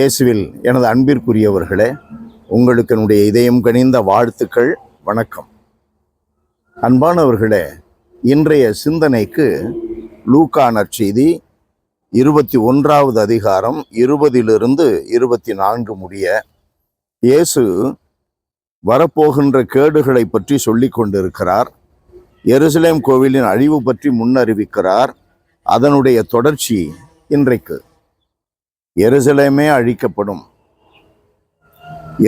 இயேசுவில் எனது அன்பிற்குரியவர்களே, உங்களுக்கு என்னுடைய இதயம் கனிந்த வாழ்த்துக்கள், வணக்கம். அன்பானவர்களே, இன்றைய சிந்தனைக்கு லூக்கா நற்செய்தி 21வது அதிகாரம் 20லிருந்து 24 முடிய இயேசு வரப்போகின்ற கேடுகளை பற்றி சொல்லிக் கொண்டிருக்கிறார். எருசலேம் கோவிலின் அழிவு பற்றி முன்னறிவிக்கிறார். அதனுடைய தொடர்ச்சி இன்றைக்கு. எருசலேமே அழிக்கப்படும்.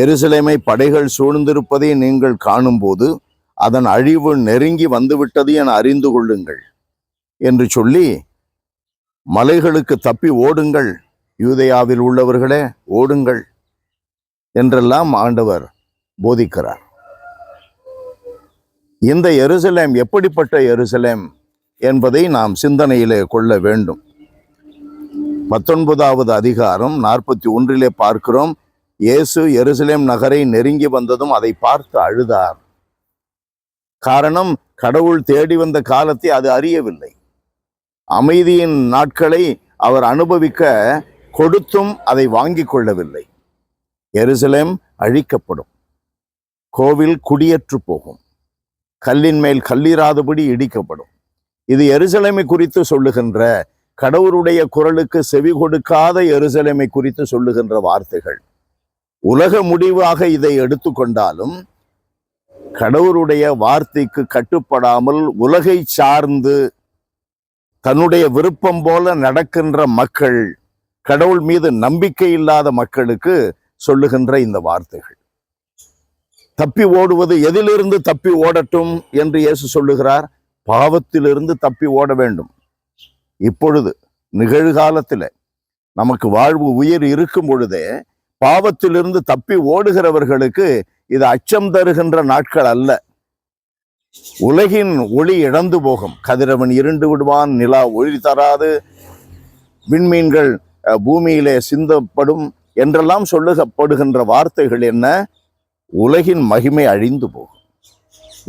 எருசலேமை படைகள் சூழ்ந்திருப்பதை நீங்கள் காணும்போது அதன் அழிவு நெருங்கி வந்துவிட்டது என அறிந்து கொள்ளுங்கள் என்று சொல்லி, மலைகளுக்கு தப்பி ஓடுங்கள், யூதேயாவில் உள்ளவர்களே ஓடுங்கள் என்றெல்லாம் ஆண்டவர் போதிக்கிறார். இந்த எருசலேம் எப்படிப்பட்ட எருசலேம் என்பதை நாம் சிந்தனையிலே கொள்ள வேண்டும். 19வது அதிகாரம் 41 பார்க்கிறோம். இயேசு எருசலேம் நகரை நெருங்கி வந்ததும் அதை பார்த்து அழுதார். காரணம், கடவுள் தேடி வந்த காலத்தை அது அறியவில்லை. அமைதியின் நாட்களை அவர் அனுபவிக்க கொடுத்தும் அதை வாங்கி கொள்ளவில்லை. எருசலேம் அழிக்கப்படும். கோவில் குடியேற்று போகும். கல்லின் மேல் கல்லிராதபடி இடிக்கப்படும். இது எருசலேமை குறித்து சொல்லுகின்ற, கடவுளுடைய குரலுக்கு செவி கொடுக்காத எருசலேமை குறித்து சொல்லுகின்ற வார்த்தைகள். உலக முடிவாக இதை எடுத்துக்கொண்டாலும் கடவுளுடைய வார்த்தைக்கு கட்டுப்படாமல் உலகை சார்ந்து தன்னுடைய விருப்பம் போல நடக்கின்ற மக்கள், கடவுள் மீது நம்பிக்கை இல்லாத மக்களுக்கு சொல்லுகின்ற இந்த வார்த்தைகள். தப்பி ஓடுவது, எதிலிருந்து தப்பி ஓடட்டும் என்று இயேசு சொல்லுகிறார்? பாவத்திலிருந்து தப்பி ஓட வேண்டும். இப்பொழுது நிகழ்காலத்தில் நமக்கு வாழ்வு உயிர் இருக்கும் பொழுதே பாவத்திலிருந்து தப்பி ஓடுகிறவர்களுக்கு இது அச்சம் தருகின்ற நாட்கள் அல்ல. உலகின் ஒளி இழந்து போகும். கதிரவன் இருண்டு விடுவான், நிலா ஒளி தராது, விண்மீன்கள் பூமியிலே சிந்தப்படும் என்றெல்லாம் சொல்லப்படுகின்ற வார்த்தைகள் என்ன? உலகின் மகிமை அழிந்து போகும்.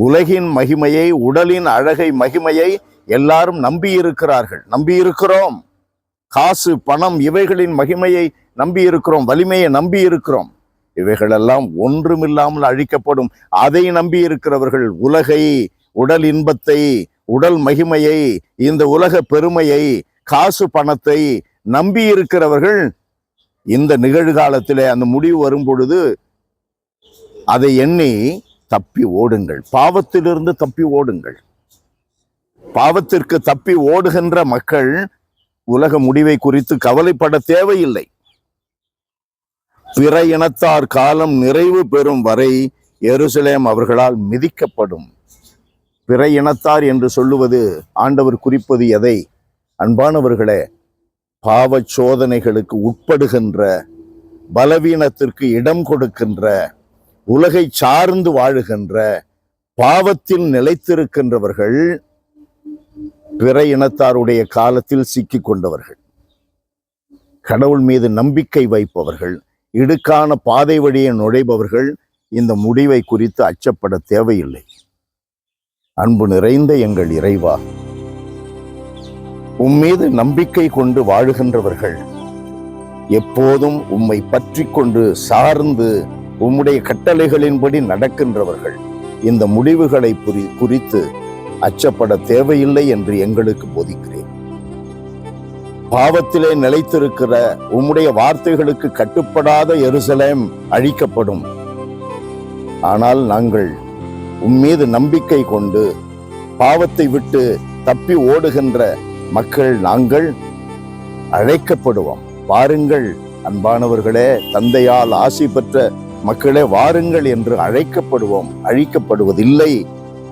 உலகின் மகிமையை, உடலின் அழகை, மகிமையை எல்லாரும் நம்பியிருக்கிறோம். காசு, பணம், இவைகளின் மகிமையை நம்பியிருக்கிறோம், வலிமையை நம்பியிருக்கிறோம். இவைகளெல்லாம் ஒன்றுமில்லாமல் அழிக்கப்படும். அதை நம்பி இருக்கிறவர்கள் உலகை, உடல் இன்பத்தை, உடல் மகிமையை, இந்த உலக பெருமையை, காசு பணத்தை நம்பி இருக்கிறவர்கள் இந்த நிகழ்காலத்திலே அந்த முடிவு வரும் பொழுது அதை எண்ணி தப்பி ஓடுங்கள். பாவத்திலிருந்து தப்பி ஓடுங்கள். பாவத்திற்கு தப்பி ஓடுகின்ற மக்கள் உலக முடிவை குறித்து கவலைப்பட தேவையில்லை. பிற இனத்தார் காலம் நிறைவு பெறும் வரை எருசலேம் அவர்களால் மிதிக்கப்படும். பிற இனத்தார் என்று சொல்லுவது, ஆண்டவர் குறிப்பது எதை? அன்பானவர்களே, பாவ சோதனைகளுக்கு உட்படுகின்ற, பலவீனத்திற்கு இடம் கொடுக்கின்ற, உலகை சார்ந்து வாழுகின்ற, பாவத்தில் நிலைத்திருக்கின்றவர்கள் பிற இனத்தாருடைய காலத்தில் சிக்கிக் கொண்டவர்கள். கடவுள் மீது நம்பிக்கை வைப்பவர்கள், இடுக்கான பாதை வழியை நுழைபவர்கள் இந்த முடிவை குறித்து அச்சப்பட தேவையில்லை. அன்பு நிறைந்த எங்கள் இறைவா, உம்மீது நம்பிக்கை கொண்டு வாழுகின்றவர்கள், எப்போதும் உம்மை பற்றி கொண்டு சார்ந்து உம்முடைய கட்டளைகளின்படி நடக்கின்றவர்கள் இந்த முடிவுகளை குறித்து அச்சப்பட தேவையில்லை என்று எங்களுக்கு போதிக்கிறேன். பாவத்திலே நிலைத்திருக்கிற உம்முடைய வார்த்தைகளுக்கு கட்டுப்படாத எருசலேம் அழிக்கப்படும். ஆனால் நாங்கள் உம்மீது நம்பிக்கை கொண்டு பாவத்தை விட்டு தப்பி ஓடுகின்ற மக்கள் நாங்கள் அழைக்கப்படுவோம். வாருங்கள் அன்பானவர்களே, தந்தையால் ஆசி பெற்ற மக்களே வாருங்கள் என்று அழைக்கப்படுவோம். அழிக்கப்படுவதில்லை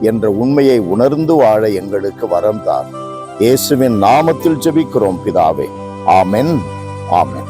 என்ற உண்மையை உணர்ந்து வாழ எங்களுக்கு வரம் தார். இயேசுவின் நாமத்தில் ஜெபிக்கிறோம் பிதாவே. ஆமென், ஆமென்.